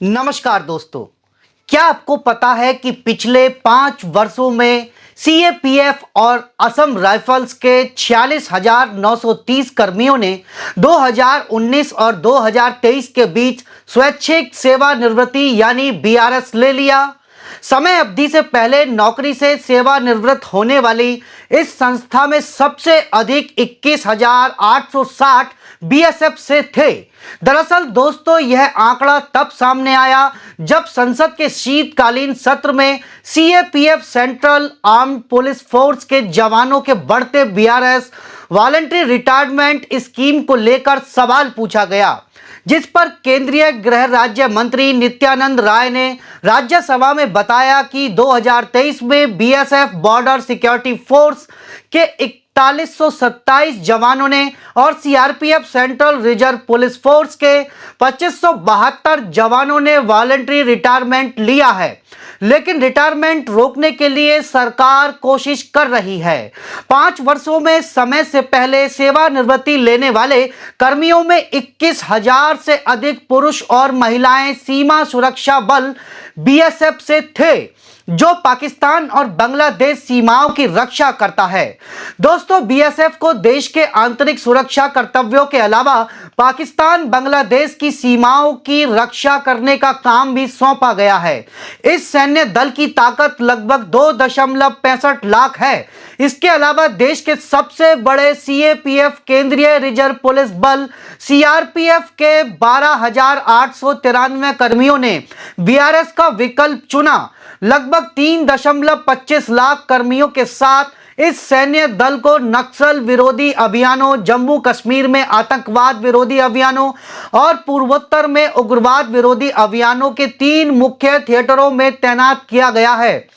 नमस्कार दोस्तों, क्या आपको पता है कि पिछले 5 वर्षों में सीएपीएफ और असम राइफल्स के 46,930 कर्मियों ने 2019 और 2023 के बीच स्वैच्छिक सेवानिवृत्ति यानी बीआरएस ले लिया। समय अवधि से पहले नौकरी से सेवानिवृत्त होने वाली इस संस्था में सबसे अधिक 21,860 बीएसएफ से थे। दरअसल दोस्तों, यह आंकड़ा तब सामने आया जब संसद के शीतकालीन सत्र में CAPF central armed police force के जवानों के बढ़ते बीआरएस वॉलंटरी रिटायरमेंट स्कीम को लेकर सवाल पूछा गया, जिस पर केंद्रीय गृह राज्य मंत्री नित्यानंद राय ने राज्यसभा में बताया कि 2023 में बीएसएफ बॉर्डर सिक्योरिटी फोर्स के 4127 जवानों ने और CRPF central reserve police force के 2572 जवानों ने वॉलंटरी रिटायरमेंट लिया है। लेकिन रिटायरमेंट रोकने के लिए सरकार कोशिश कर रही है। 5 वर्षों में समय से पहले सेवानिवृत्ति लेने वाले कर्मियों में 21,000 से अधिक पुरुष और महिलाएं सीमा सुरक्षा बल बीएसएफ से थे, जो पाकिस्तान और बांग्लादेश सीमाओं की रक्षा करता है। दोस्तों, बीएसएफ को देश के आंतरिक सुरक्षा कर्तव्यों के अलावा पाकिस्तान बांग्लादेश की सीमाओं की रक्षा करने का काम भी सौंपा गया है। इस सैन्य दल की ताकत लगभग 2.65 लाख है। इसके अलावा देश के सबसे बड़े सीएपीएफ केंद्रीय रिजर्व पुलिस बल सीआरपीएफ के 12,893 कर्मियों ने बीआरएस का विकल्प चुना। लगभग 3.25 लाख कर्मियों के साथ इस सैन्य दल को नक्सल विरोधी अभियानों, जम्मू कश्मीर में आतंकवाद विरोधी अभियानों और पूर्वोत्तर में उग्रवाद विरोधी अभियानों के 3 मुख्य थिएटरों में तैनात किया गया है।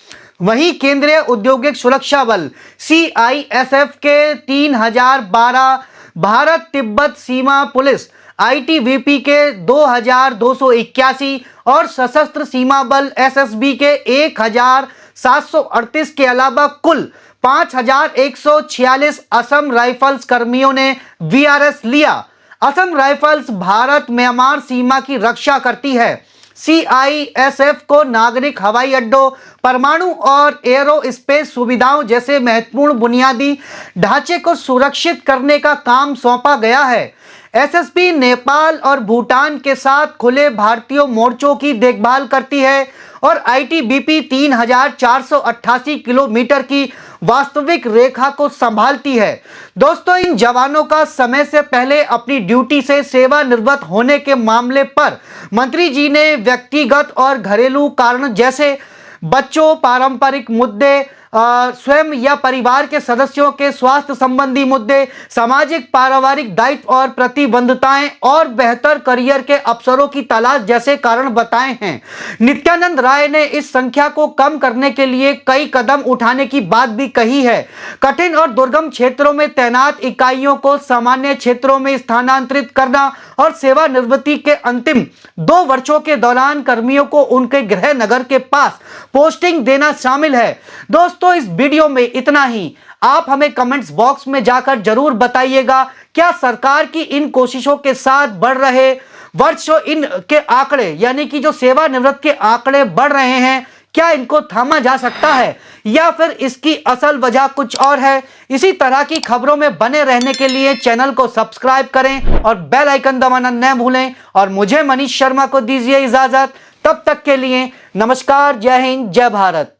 वहीं केंद्रीय औद्योगिक सुरक्षा बल सीआईएसएफ के 3012, भारत तिब्बत सीमा पुलिस आईटीबीपी के 2281 और सशस्त्र सीमा बल एसएसबी के 1738 के अलावा कुल 5146 असम राइफल्स कर्मियों ने वीआरएस लिया। असम राइफल्स भारत म्यांमार सीमा की रक्षा करती है। सीआईएसएफ को नागरिक हवाई अड्डों, परमाणु और एरोस्पेस सुविधाओं जैसे महत्वपूर्ण बुनियादी ढांचे को सुरक्षित करने का काम सौंपा गया है। एसएसबी नेपाल और भूटान के साथ खुले भारतीय मोर्चों की देखभाल करती है और आईटीबीपी 3,488 किलोमीटर की वास्तविक रेखा को संभालती है। दोस्तों, इन जवानों का समय से पहले अपनी ड्यूटी से सेवानिवृत्त होने के मामले पर मंत्री जी ने व्यक्तिगत और घरेलू कारण जैसे बच्चों, पारंपरिक मुद्दे, स्वयं या परिवार के सदस्यों के स्वास्थ्य संबंधी मुद्दे, सामाजिक पारिवारिक दायित्व और प्रतिबद्धताएं और बेहतर करियर के अवसरों की तलाश जैसे कारण बताए हैं। नित्यानंद राय ने इस संख्या को कम करने के लिए कई कदम उठाने की बात भी कही है। कठिन और दुर्गम क्षेत्रों में तैनात इकाइयों को सामान्य क्षेत्रों में स्थानांतरित करना और सेवानिवृत्ति के अंतिम 2 वर्षों के दौरान कर्मियों को उनके गृह नगर के पास पोस्टिंग देना शामिल है। दोस्तों, इस वीडियो में इतना ही। आप हमें कमेंट्स बॉक्स में जाकर जरूर बताइएगा, क्या सरकार की इन कोशिशों के साथ बढ़ रहे वर्षों इन के आंकड़े यानी कि जो सेवानिवृत्त के आंकड़े बढ़ रहे हैं, क्या इनको थामा जा सकता है या फिर इसकी असल वजह कुछ और है? इसी तरह की खबरों में बने रहने के लिए चैनल को सब्सक्राइब करें और बेल आइकन दबाना न भूलें। और मुझे मनीष शर्मा को दीजिए इजाजत। तब तक के लिए नमस्कार, जय हिंद, जय भारत।